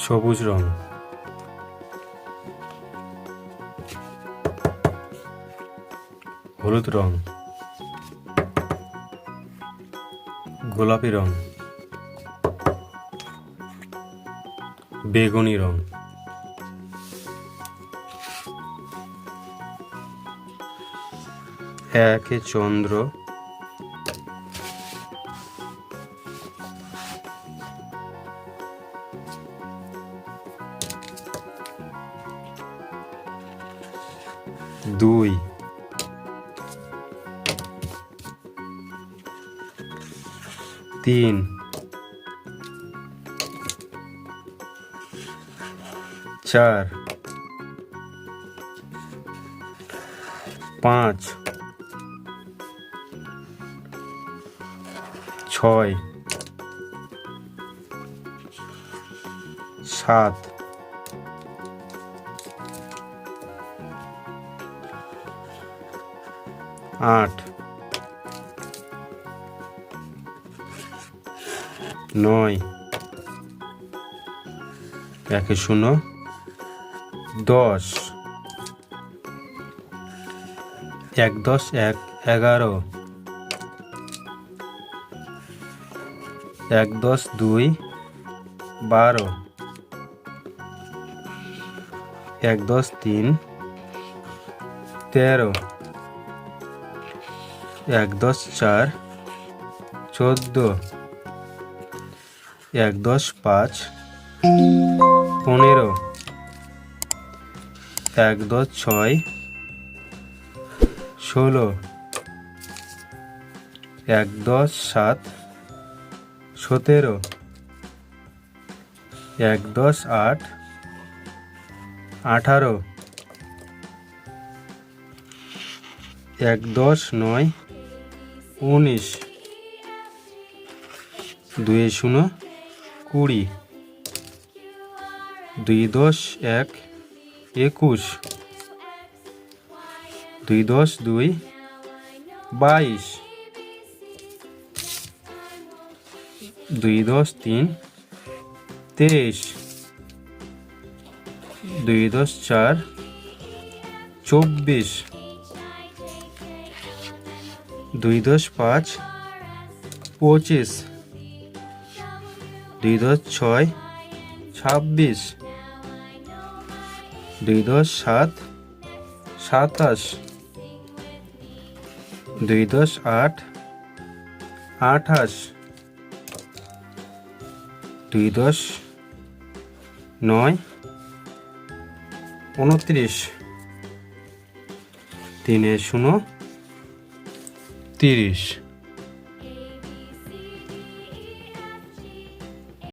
সবুজ রং, হলুদ রং, গোলাপি রং, বেগুনি রং, একে চন্দ্র, দুই, তিন, চার, পাঁচ, ছয়, সাত, আট, নয়, একে শূন্য, 10, 1 10 1 11, 1 10 2 12, 1 10 3 13, 1 10 4 14, 1 10 5 15, 1 10 6 16, 1 10 7 17, 1 10 8 18, 1 10 9 19, 2 0 20, 2 10 1 21, 2 10 2 22, 2 10 3 23, 2 10 4 24, 2 10 5 25, 2 10 6 26, 2 10 7 27, 2 10 8 28, 2 10 9 29, 3 0 30।